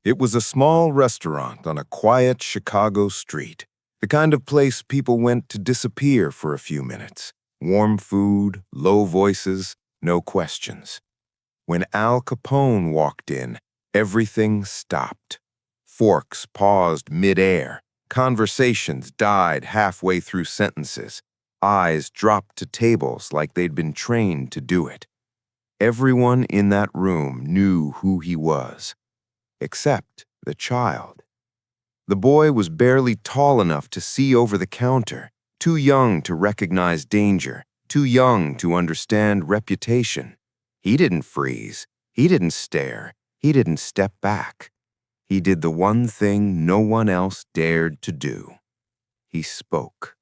It was a small restaurant on a quiet Chicago street, the kind of place people went to disappear for a few minutes. Warm food, low voices, no questions. When Al Capone walked in, everything stopped. Forks paused mid-air. Conversations died halfway through sentences. Eyes dropped to tables like they'd been trained to do it. Everyone in that room knew who he was, except the child. The boy was barely tall enough to see over the counter, too young to recognize danger, too young to understand reputation. He didn't freeze. He didn't stare. He didn't step back. He did the one thing no one else dared to do. He spoke.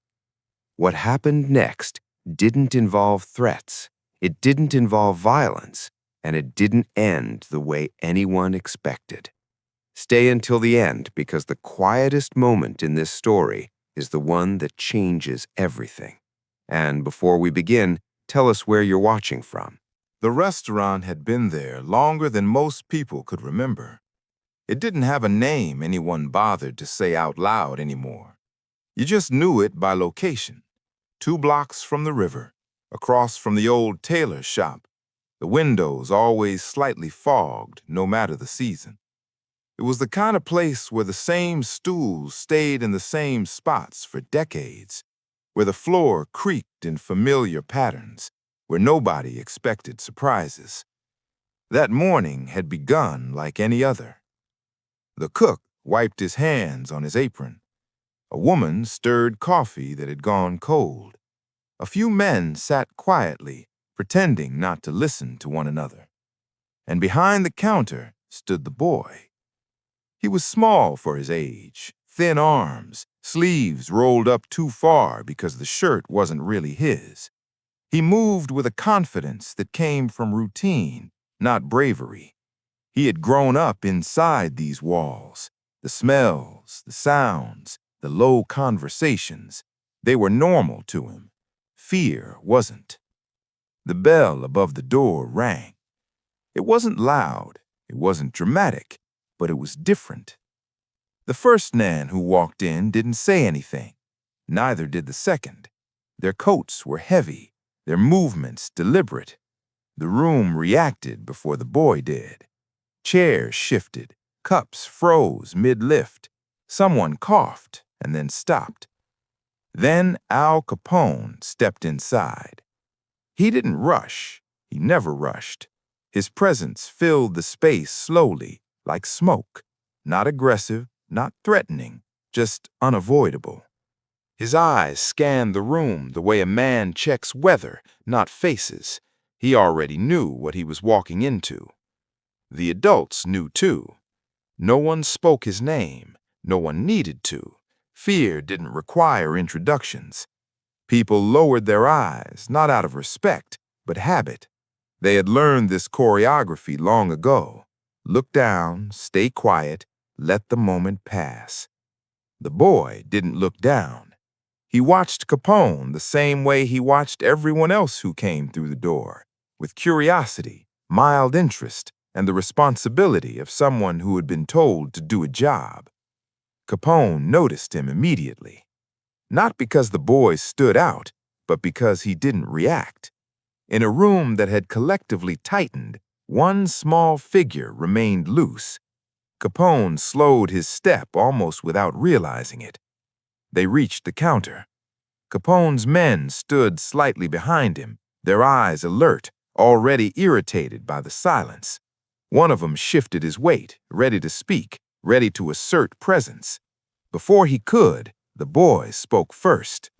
What happened next didn't involve threats. It didn't involve violence, and it didn't end the way anyone expected. Stay until the end because the quietest moment in this story is the one that changes everything. And before we begin, tell us where you're watching from. The restaurant had been there longer than most people could remember. It didn't have a name anyone bothered to say out loud anymore. You just knew it by location. 2 blocks from the river, across from the old tailor shop, the windows always slightly fogged no matter the season. It was the kind of place where the same stools stayed in the same spots for decades, where the floor creaked in familiar patterns, where nobody expected surprises. That morning had begun like any other. The cook wiped his hands on his apron. A woman stirred coffee that had gone cold. A few men sat quietly, pretending not to listen to one another. And behind the counter stood the boy. He was small for his age, thin arms, sleeves rolled up too far because the shirt wasn't really his. He moved with a confidence that came from routine, not bravery. He had grown up inside these walls. The smells, the sounds, the low conversations, they were normal to him. Fear wasn't. The bell above the door rang. It wasn't loud, it wasn't dramatic, but it was different. The first man who walked in didn't say anything. Neither did the second. Their coats were heavy, their movements deliberate. The room reacted before the boy did. Chairs shifted, cups froze mid-lift. Someone coughed and then stopped. Then Al Capone stepped inside. He didn't rush. He never rushed. His presence filled the space slowly, like smoke. Not aggressive, not threatening, just unavoidable. His eyes scanned the room the way a man checks weather, not faces. He already knew what he was walking into. The adults knew too. No one spoke his name. No one needed to. Fear didn't require introductions. People lowered their eyes, not out of respect, but habit. They had learned this choreography long ago. Look down, stay quiet, let the moment pass. The boy didn't look down. He watched Capone the same way he watched everyone else who came through the door, with curiosity, mild interest, and the responsibility of someone who had been told to do a job. Capone noticed him immediately. Not because the boy stood out, but because he didn't react. In a room that had collectively tightened, one small figure remained loose. Capone slowed his step almost without realizing it. They reached the counter. Capone's men stood slightly behind him, their eyes alert, already irritated by the silence. One of them shifted his weight, ready to speak, ready to assert presence. Before he could, the boy spoke first.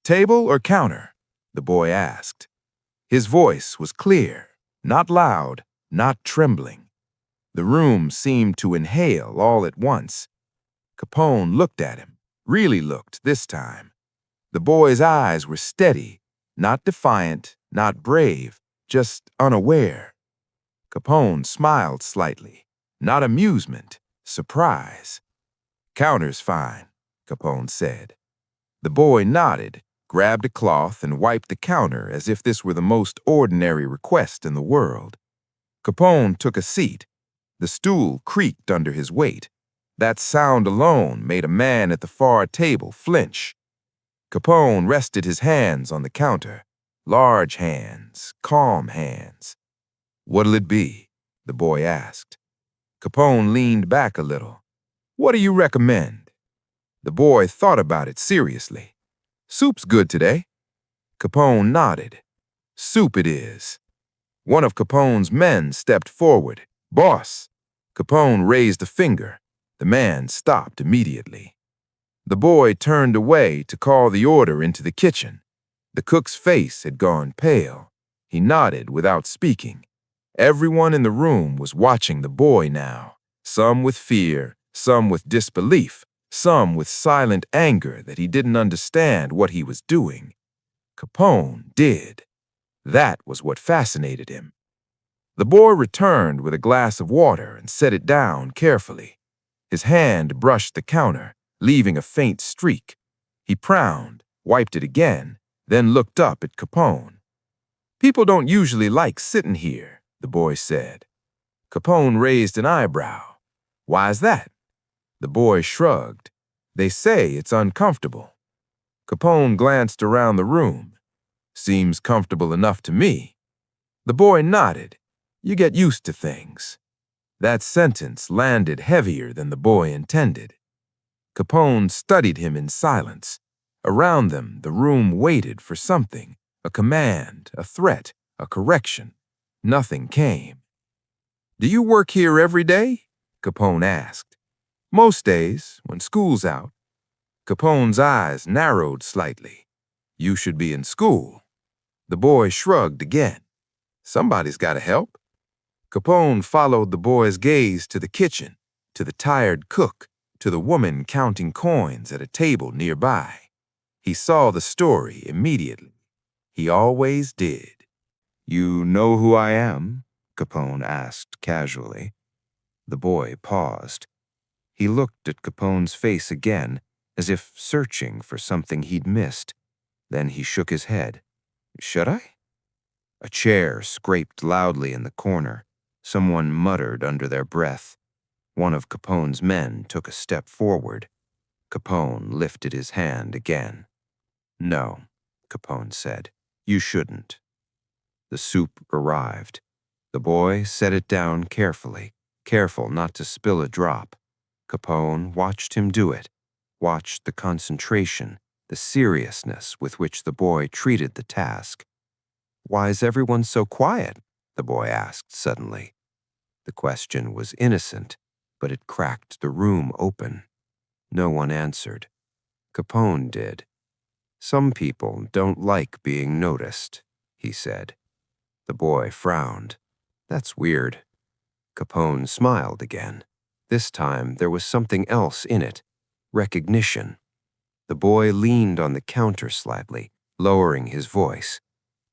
"Table or counter?" the boy asked. His voice was clear, not loud, not trembling. The room seemed to inhale all at once. Capone looked at him, really looked this time. The boy's eyes were steady, not defiant, not brave, just unaware. Capone smiled slightly, not amusement, surprise. "Counter's fine," Capone said. The boy nodded, grabbed a cloth, and wiped the counter as if this were the most ordinary request in the world. Capone took a seat. The stool creaked under his weight. That sound alone made a man at the far table flinch. Capone rested his hands on the counter. Large hands, calm hands. "What'll it be?" the boy asked. Capone leaned back a little. "What do you recommend?" The boy thought about it seriously. "Soup's good today." Capone nodded. "Soup it is." One of Capone's men stepped forward. "Boss." Capone raised a finger. The man stopped immediately. The boy turned away to call the order into the kitchen. The cook's face had gone pale. He nodded without speaking. Everyone in the room was watching the boy now, some with fear, some with disbelief, some with silent anger that he didn't understand what he was doing. Capone did. That was what fascinated him. The boy returned with a glass of water and set it down carefully. His hand brushed the counter, leaving a faint streak. He frowned, wiped it again, then looked up at Capone. "People don't usually like sitting here," the boy said. Capone raised an eyebrow. "Why's that?" The boy shrugged. "They say it's uncomfortable." Capone glanced around the room. "Seems comfortable enough to me." The boy nodded. "You get used to things." That sentence landed heavier than the boy intended. Capone studied him in silence. Around them, the room waited for something, a command, a threat, a correction. Nothing came. "Do you work here every day?" Capone asked. "Most days, when school's out." Capone's eyes narrowed slightly. "You should be in school." The boy shrugged again. "Somebody's got to help." Capone followed the boy's gaze to the kitchen, to the tired cook, to the woman counting coins at a table nearby. He saw the story immediately. He always did. "You know who I am?" Capone asked casually. The boy paused. He looked at Capone's face again, as if searching for something he'd missed. Then he shook his head. "Should I?" A chair scraped loudly in the corner. Someone muttered under their breath. One of Capone's men took a step forward. Capone lifted his hand again. "No," Capone said. "You shouldn't." The soup arrived. The boy set it down carefully, careful not to spill a drop. Capone watched him do it, watched the concentration, the seriousness with which the boy treated the task. "Why's everyone so quiet?" the boy asked suddenly. The question was innocent, but it cracked the room open. No one answered. Capone did. "Some people don't like being noticed," he said. The boy frowned. "That's weird." Capone smiled again. This time there was something else in it. Recognition. The boy leaned on the counter slightly, lowering his voice.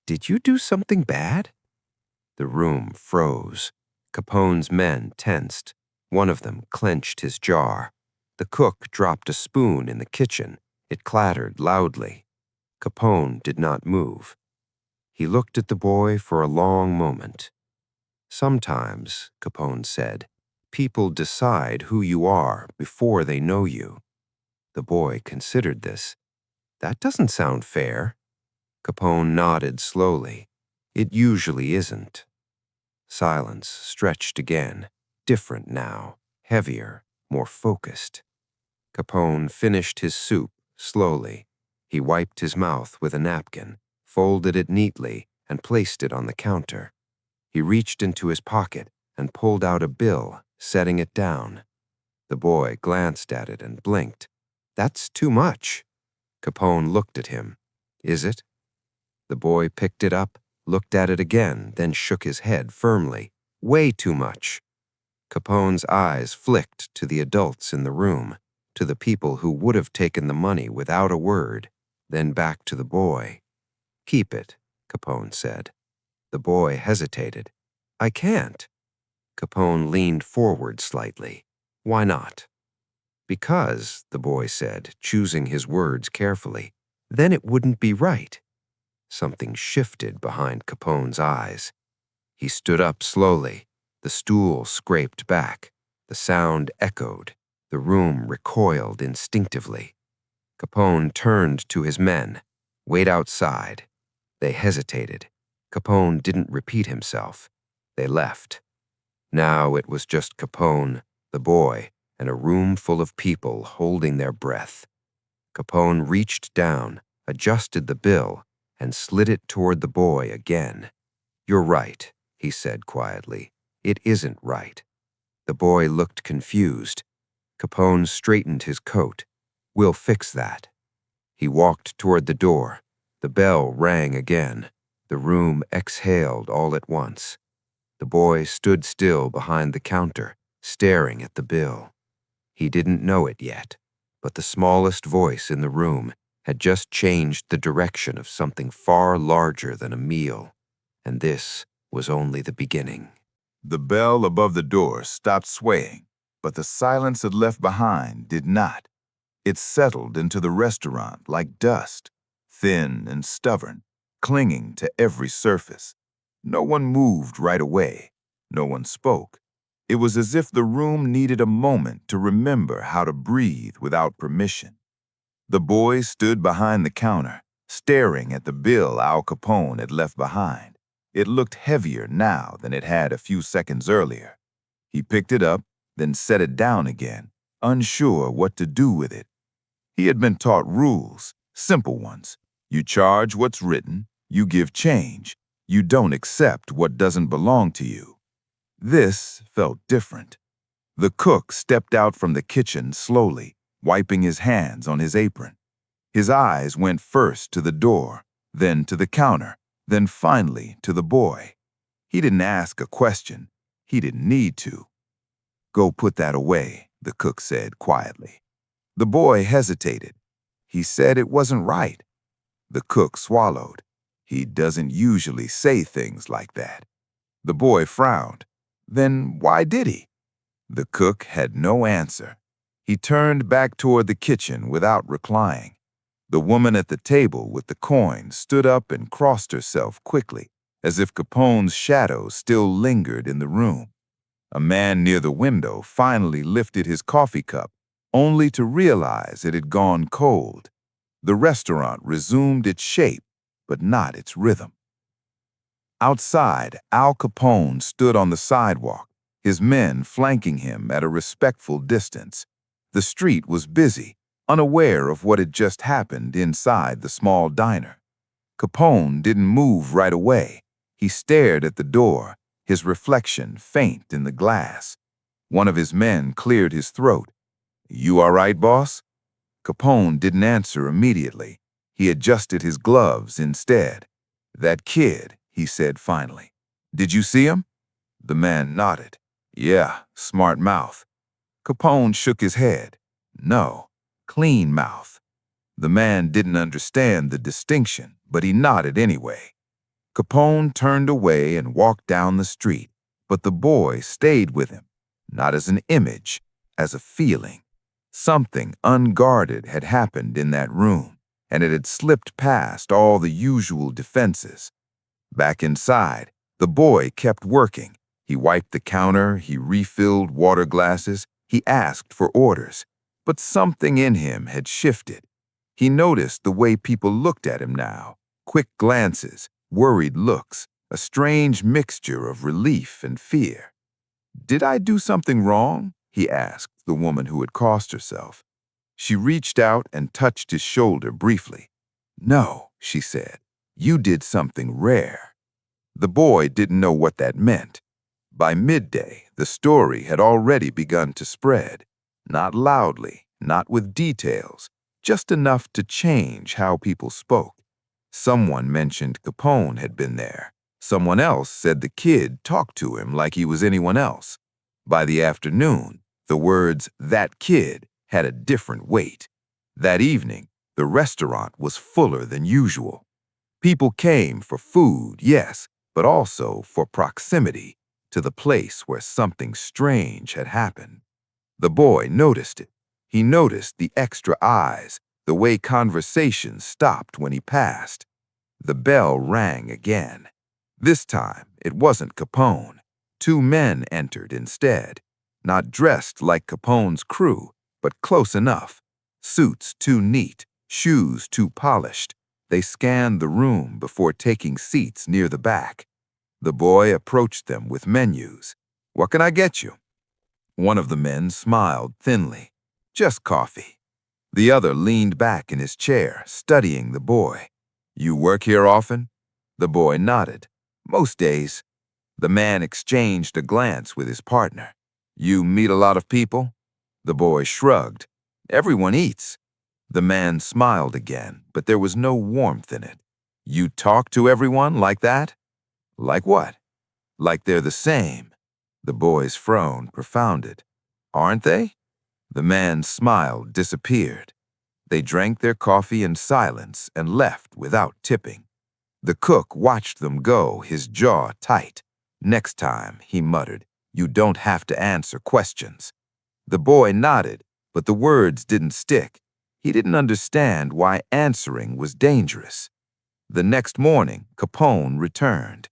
"Did you do something bad?" The room froze. Capone's men tensed. One of them clenched his jar. The cook dropped a spoon in the kitchen. It clattered loudly. Capone did not move. He looked at the boy for a long moment. "Sometimes," Capone said, "people decide who you are before they know you." The boy considered this. "That doesn't sound fair." Capone nodded slowly. "It usually isn't." Silence stretched again, different now, heavier, more focused. Capone finished his soup slowly. He wiped his mouth with a napkin, folded it neatly, and placed it on the counter. He reached into his pocket and pulled out a bill, setting it down. The boy glanced at it and blinked. "That's too much." Capone looked at him. "Is it?" The boy picked it up, looked at it again, then shook his head firmly. "Way too much." Capone's eyes flicked to the adults in the room, to the people who would have taken the money without a word, then back to the boy. "Keep it," Capone said. The boy hesitated. "I can't." Capone leaned forward slightly. "Why not?" "Because," the boy said, choosing his words carefully, "then it wouldn't be right." Something shifted behind Capone's eyes. He stood up slowly. The stool scraped back. The sound echoed. The room recoiled instinctively. Capone turned to his men. "Wait outside." They hesitated. Capone didn't repeat himself. They left. Now it was just Capone, the boy, and a room full of people holding their breath. Capone reached down, adjusted the bill, and slid it toward the boy again. "You're right," he said quietly. "It isn't right." The boy looked confused. Capone straightened his coat. "We'll fix that." He walked toward the door. The bell rang again. The room exhaled all at once. The boy stood still behind the counter, staring at the bill. He didn't know it yet, but the smallest voice in the room had just changed the direction of something far larger than a meal, and this was only the beginning. The bell above the door stopped swaying, but the silence it left behind did not. It settled into the restaurant like dust, thin and stubborn, clinging to every surface. No one moved right away. No one spoke. It was as if the room needed a moment to remember how to breathe without permission. The boy stood behind the counter, staring at the bill Al Capone had left behind. It looked heavier now than it had a few seconds earlier. He picked it up, then set it down again, unsure what to do with it. He had been taught rules, simple ones. You charge what's written, you give change, you don't accept what doesn't belong to you. This felt different. The cook stepped out from the kitchen slowly, wiping his hands on his apron. His eyes went first to the door, then to the counter, then finally to the boy. He didn't ask a question. He didn't need to. "Go put that away," the cook said quietly. The boy hesitated. He said it wasn't right. The cook swallowed. He doesn't usually say things like that. The boy frowned. Then why did he? The cook had no answer. He turned back toward the kitchen without replying. The woman at the table with the coin stood up and crossed herself quickly, as if Capone's shadow still lingered in the room. A man near the window finally lifted his coffee cup, only to realize it had gone cold. The restaurant resumed its shape, but not its rhythm. Outside, Al Capone stood on the sidewalk, his men flanking him at a respectful distance. The street was busy, unaware of what had just happened inside the small diner. Capone didn't move right away. He stared at the door, his reflection faint in the glass. One of his men cleared his throat. "You all right, boss?" Capone didn't answer immediately. He adjusted his gloves instead. "That kid," he said finally. "Did you see him?" The man nodded. "Yeah, smart mouth." Capone shook his head. "No, clean mouth." The man didn't understand the distinction, but he nodded anyway. Capone turned away and walked down the street, but the boy stayed with him, not as an image, as a feeling. Something unguarded had happened in that room, and it had slipped past all the usual defenses. Back inside, the boy kept working. He wiped the counter, he refilled water glasses, he asked for orders. But something in him had shifted. He noticed the way people looked at him now, quick glances, worried looks, a strange mixture of relief and fear. "Did I do something wrong?" he asked the woman who had cost herself. She reached out and touched his shoulder briefly. "No," she said, "you did something rare." The boy didn't know what that meant. By midday, the story had already begun to spread. Not loudly, not with details, just enough to change how people spoke. Someone mentioned Capone had been there. Someone else said the kid talked to him like he was anyone else. By the afternoon, the words "that kid" had a different weight. That evening, the restaurant was fuller than usual. People came for food, yes, but also for proximity to the place where something strange had happened. The boy noticed it. He noticed the extra eyes, the way conversation stopped when he passed. The bell rang again. This time, it wasn't Capone. 2 men entered instead, not dressed like Capone's crew, but close enough. Suits too neat, shoes too polished. They scanned the room before taking seats near the back. The boy approached them with menus. "What can I get you?" One of the men smiled thinly. "Just coffee." The other leaned back in his chair, studying the boy. "You work here often?" The boy nodded. "Most days." The man exchanged a glance with his partner. "You meet a lot of people?" The boy shrugged. "Everyone eats." The man smiled again, but there was no warmth in it. "You talk to everyone like that?" "Like what?" "Like they're the same." The boy's frown profounded. "Aren't they?" The man's smile disappeared. They drank their coffee in silence and left without tipping. The cook watched them go, his jaw tight. "Next time," he muttered, "you don't have to answer questions." The boy nodded, but the words didn't stick. He didn't understand why answering was dangerous. The next morning, Capone returned.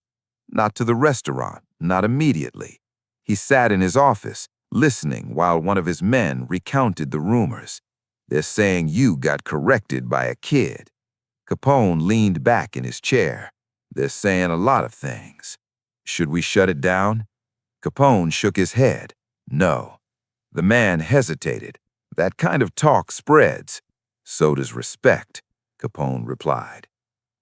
Not to the restaurant, not immediately. He sat in his office, listening while one of his men recounted the rumors. "They're saying you got corrected by a kid." Capone leaned back in his chair. "They're saying a lot of things." "Should we shut it down?" Capone shook his head. "No." The man hesitated. "That kind of talk spreads." "So does respect," Capone replied.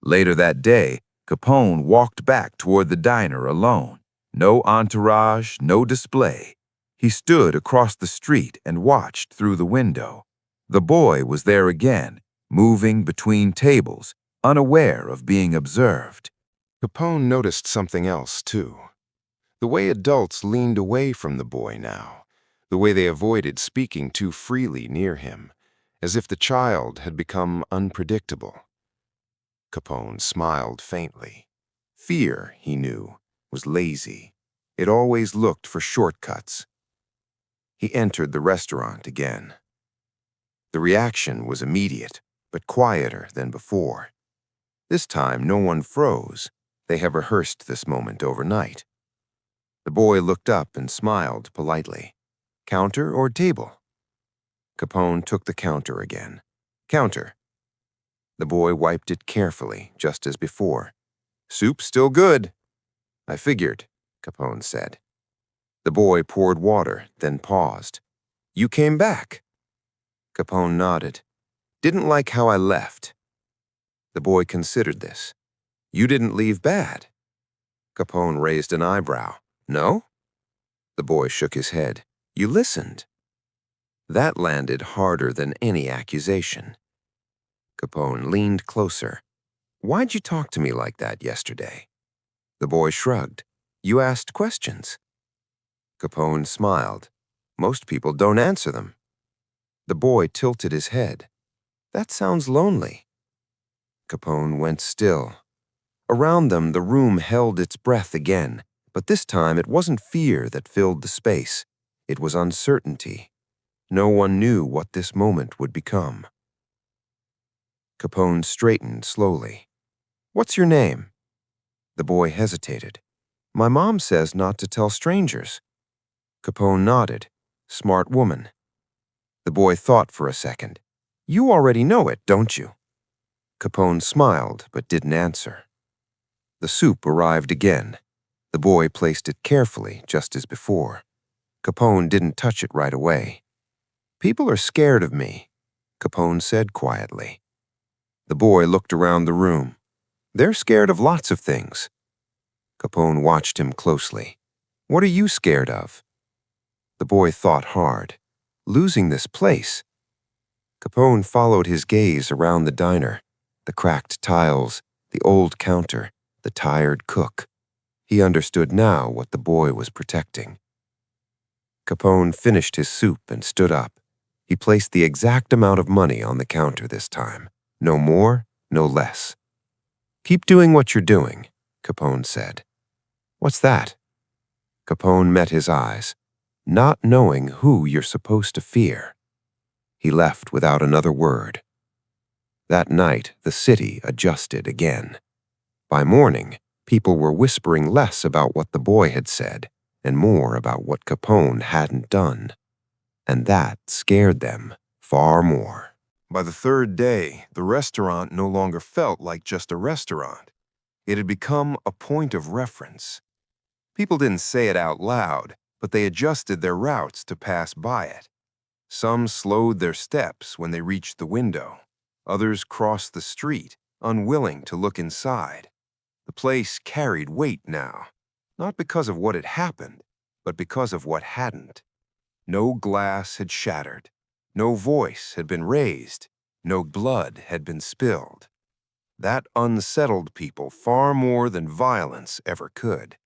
Later that day, Capone walked back toward the diner alone. No entourage, no display. He stood across the street and watched through the window. The boy was there again, moving between tables, unaware of being observed. Capone noticed something else, too. The way adults leaned away from the boy now, the way they avoided speaking too freely near him, as if the child had become unpredictable. Capone smiled faintly. Fear, he knew, was lazy. It always looked for shortcuts. He entered the restaurant again. The reaction was immediate, but quieter than before. This time, no one froze. They had rehearsed this moment overnight. The boy looked up and smiled politely. "Counter or table?" Capone took the counter again. "Counter." The boy wiped it carefully, just as before. "Soup still good." "I figured," Capone said. The boy poured water, then paused. "You came back." Capone nodded. "Didn't like how I left." The boy considered this. "You didn't leave bad." Capone raised an eyebrow. "No?" The boy shook his head. "You listened." That landed harder than any accusation. Capone leaned closer. "Why'd you talk to me like that yesterday?" The boy shrugged. "You asked questions." Capone smiled. "Most people don't answer them." The boy tilted his head. "That sounds lonely." Capone went still. Around them, the room held its breath again, but this time it wasn't fear that filled the space. It was uncertainty. No one knew what this moment would become. Capone straightened slowly. "What's your name?" The boy hesitated. "My mom says not to tell strangers." Capone nodded. "Smart woman." The boy thought for a second. "You already know it, don't you?" Capone smiled but didn't answer. The soup arrived again. The boy placed it carefully, just as before. Capone didn't touch it right away. "People are scared of me," Capone said quietly. The boy looked around the room. "They're scared of lots of things." Capone watched him closely. "What are you scared of?" The boy thought hard. "Losing this place." Capone followed his gaze around the diner, the cracked tiles, the old counter, the tired cook. He understood now what the boy was protecting. Capone finished his soup and stood up. He placed the exact amount of money on the counter this time. No more, no less. "Keep doing what you're doing," Capone said. "What's that?" Capone met his eyes. "Not knowing who you're supposed to fear." He left without another word. That night, the city adjusted again. By morning, people were whispering less about what the boy had said and more about what Capone hadn't done. And that scared them far more. By the third day, the restaurant no longer felt like just a restaurant. It had become a point of reference. People didn't say it out loud, but they adjusted their routes to pass by it. Some slowed their steps when they reached the window. Others crossed the street, unwilling to look inside. The place carried weight now, not because of what had happened, but because of what hadn't. No glass had shattered. No voice had been raised. No blood had been spilled. That unsettled people far more than violence ever could.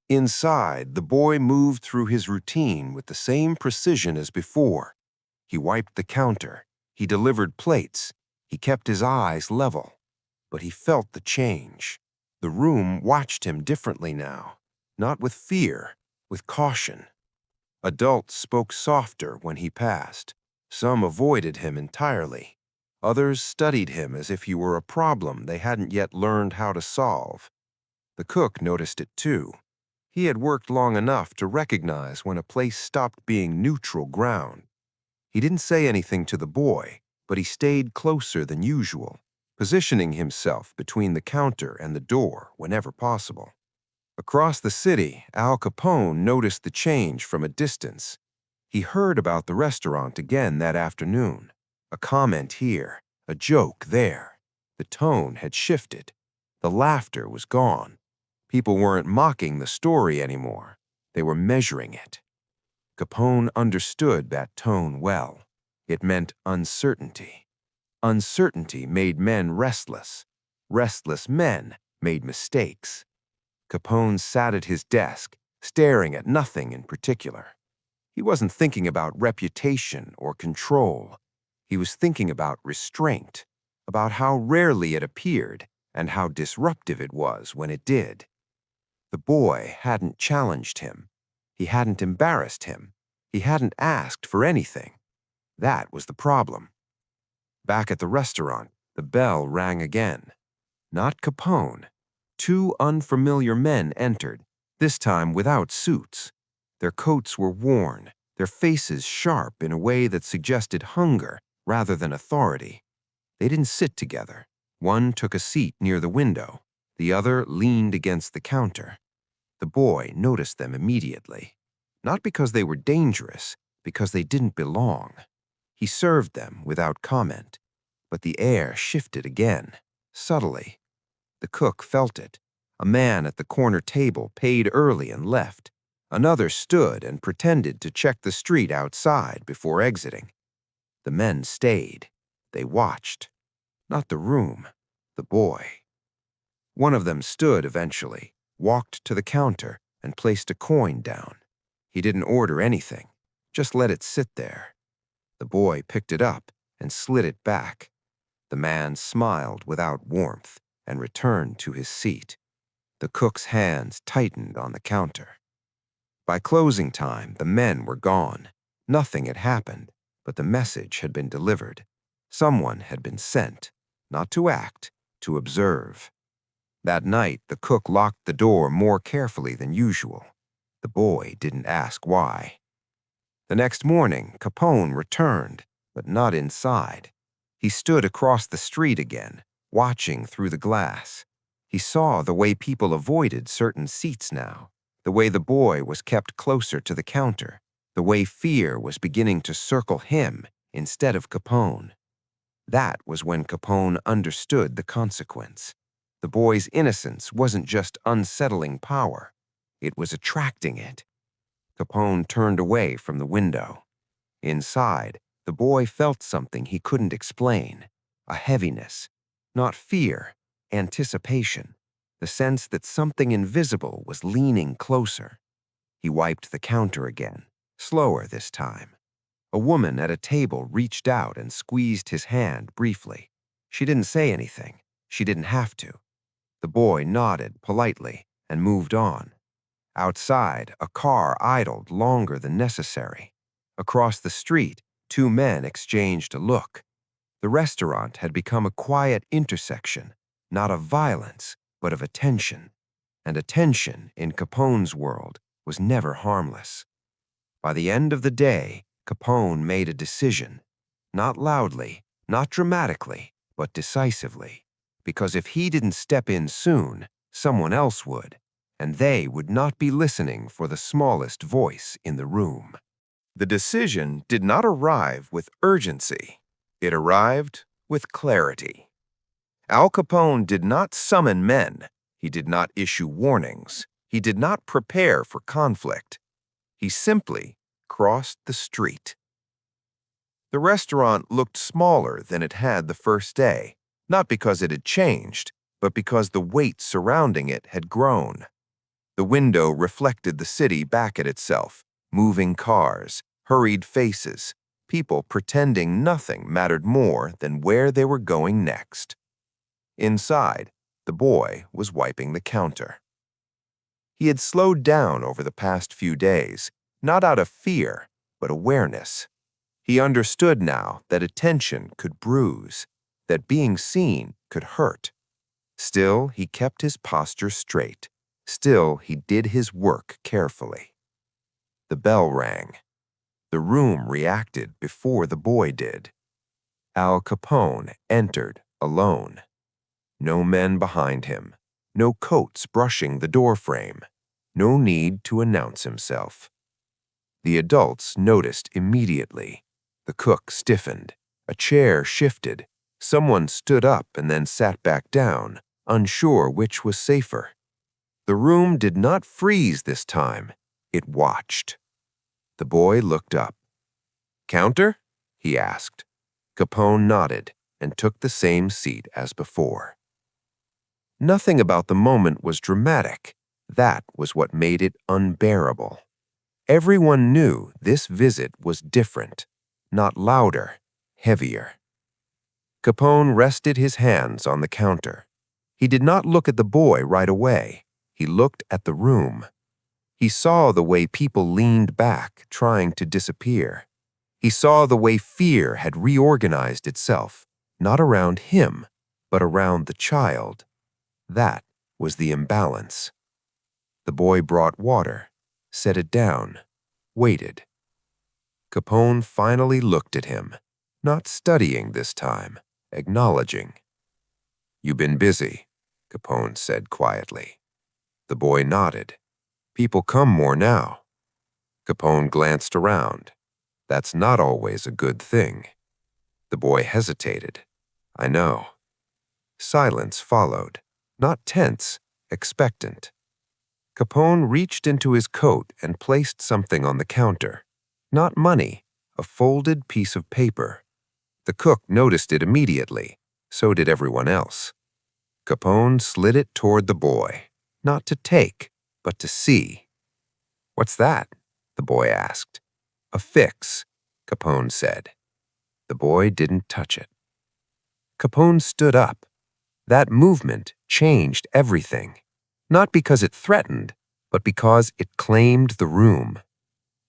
Inside, the boy moved through his routine with the same precision as before. He wiped the counter. He delivered plates. He kept his eyes level. But he felt the change. The room watched him differently now, not with fear, with caution. Adults spoke softer when he passed. Some avoided him entirely. Others studied him as if he were a problem they hadn't yet learned how to solve. The cook noticed it too. He had worked long enough to recognize when a place stopped being neutral ground. He didn't say anything to the boy, but he stayed closer than usual, positioning himself between the counter and the door whenever possible. Across the city, Al Capone noticed the change from a distance. He heard about the restaurant again that afternoon. A comment here, a joke there. The tone had shifted. The laughter was gone. People weren't mocking the story anymore. They were measuring it. Capone understood that tone well. It meant uncertainty. Uncertainty made men restless. Restless men made mistakes. Capone sat at his desk, staring at nothing in particular. He wasn't thinking about reputation or control. He was thinking about restraint, about how rarely it appeared and how disruptive it was when it did. The boy hadn't challenged him. He hadn't embarrassed him. He hadn't asked for anything. That was the problem. Back at the restaurant, the bell rang again. Not Capone. Two unfamiliar men entered, this time without suits. Their coats were worn, their faces sharp in a way that suggested hunger rather than authority. They didn't sit together. One took a seat near the window. The other leaned against the counter. The boy noticed them immediately. Not because they were dangerous, because they didn't belong. He served them without comment. But the air shifted again, subtly. The cook felt it. A man at the corner table paid early and left. Another stood and pretended to check the street outside before exiting. The men stayed. They watched. Not the room, the boy. One of them stood eventually, walked to the counter, and placed a coin down. He didn't order anything, just let it sit there. The boy picked it up and slid it back. The man smiled without warmth and returned to his seat. The cook's hands tightened on the counter. By closing time, the men were gone. Nothing had happened, but the message had been delivered. Someone had been sent, not to act, to observe. That night, the cook locked the door more carefully than usual. The boy didn't ask why. The next morning, Capone returned, but not inside. He stood across the street again, watching through the glass. He saw the way people avoided certain seats now, the way the boy was kept closer to the counter, the way fear was beginning to circle him instead of Capone. That was when Capone understood the consequence. The boy's innocence wasn't just unsettling power. It was attracting it. Capone turned away from the window. Inside, the boy felt something he couldn't explain, a heaviness, not fear, anticipation, the sense that something invisible was leaning closer. He wiped the counter again, slower this time. A woman at a table reached out and squeezed his hand briefly. She didn't say anything. She didn't have to. The boy nodded politely and moved on. Outside, a car idled longer than necessary. Across the street, two men exchanged a look. The restaurant had become a quiet intersection, not of violence, but of attention. And attention, in Capone's world, was never harmless. By the end of the day, Capone made a decision, not loudly, not dramatically, but decisively, because if he didn't step in soon, someone else would, and they would not be listening for the smallest voice in the room. The decision did not arrive with urgency. It arrived with clarity. Al Capone did not summon men. He did not issue warnings. He did not prepare for conflict. He simply crossed the street. The restaurant looked smaller than it had the first day, not because it had changed, but because the weight surrounding it had grown. The window reflected the city back at itself, moving cars, hurried faces, people pretending nothing mattered more than where they were going next. Inside, the boy was wiping the counter. He had slowed down over the past few days, not out of fear, but awareness. He understood now that attention could bruise, that being seen could hurt. Still, he kept his posture straight. Still, he did his work carefully. The bell rang. The room reacted before the boy did. Al Capone entered alone. No men behind him, no coats brushing the doorframe, no need to announce himself. The adults noticed immediately. The cook stiffened, a chair shifted, someone stood up and then sat back down, unsure which was safer. The room did not freeze this time, it watched. The boy looked up. "Counter?" he asked. Capone nodded and took the same seat as before. Nothing about the moment was dramatic. That was what made it unbearable. Everyone knew this visit was different, not louder, heavier. Capone rested his hands on the counter. He did not look at the boy right away. He looked at the room. He saw the way people leaned back, trying to disappear. He saw the way fear had reorganized itself, not around him, but around the child. That was the imbalance. The boy brought water, set it down, waited. Capone finally looked at him, not studying this time, acknowledging. "You've been busy," Capone said quietly. The boy nodded. "People come more now." Capone glanced around. "That's not always a good thing." The boy hesitated. "I know." Silence followed, not tense, expectant. Capone reached into his coat and placed something on the counter. Not money, a folded piece of paper. The cook noticed it immediately. So did everyone else. Capone slid it toward the boy, not to take, but to see. "What's that?" the boy asked. "A fix," Capone said. The boy didn't touch it. Capone stood up. That movement changed everything, not because it threatened, but because it claimed the room.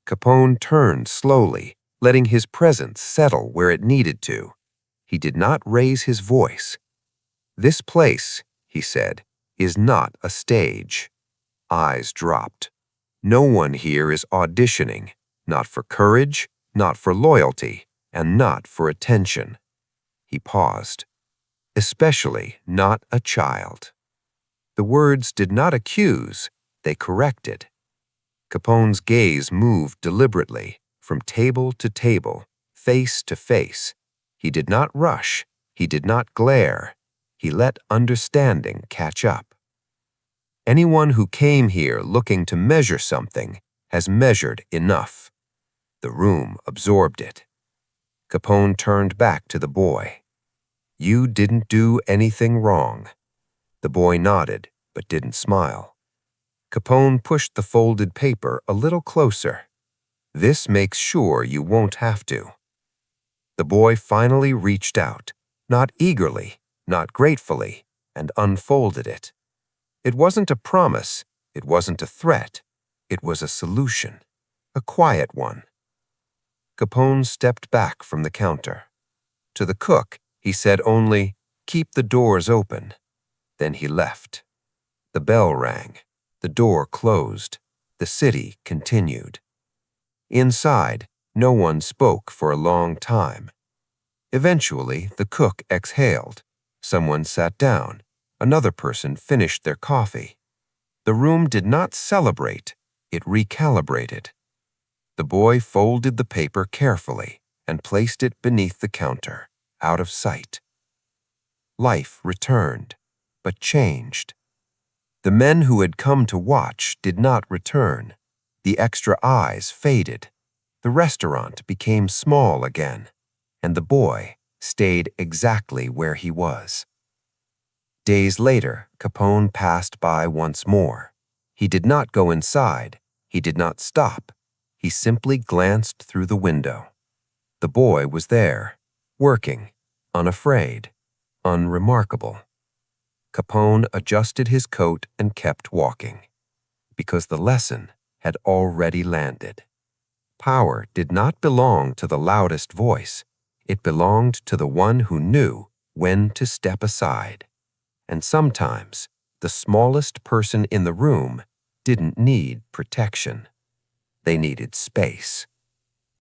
Capone turned slowly, letting his presence settle where it needed to. He did not raise his voice. "This place," he said, "is not a stage." Eyes dropped. "No one here is auditioning, not for courage, not for loyalty, and not for attention." He paused. "Especially not a child." The words did not accuse, they corrected. Capone's gaze moved deliberately, from table to table, face to face. He did not rush, he did not glare. He let understanding catch up. Anyone who came here looking to measure something has measured enough. The room absorbed it. Capone turned back to the boy. "You didn't do anything wrong." The boy nodded, but didn't smile. Capone pushed the folded paper a little closer. "This makes sure you won't have to." The boy finally reached out, not eagerly, not gratefully, and unfolded it. It wasn't a promise, it wasn't a threat, it was a solution, a quiet one. Capone stepped back from the counter. To the cook, he said only, "Keep the doors open." Then he left. The bell rang. The door closed. The city continued. Inside, no one spoke for a long time. Eventually, the cook exhaled. Someone sat down. Another person finished their coffee. The room did not celebrate, it recalibrated. The boy folded the paper carefully and placed it beneath the counter, out of sight. Life returned, but changed. The men who had come to watch did not return. The extra eyes faded. The restaurant became small again, and the boy stayed exactly where he was. Days later, Capone passed by once more. He did not go inside. He did not stop. He simply glanced through the window. The boy was there, working, unafraid, unremarkable. Capone adjusted his coat and kept walking, because the lesson had already landed. Power did not belong to the loudest voice. It belonged to the one who knew when to step aside. And sometimes, the smallest person in the room didn't need protection. They needed space.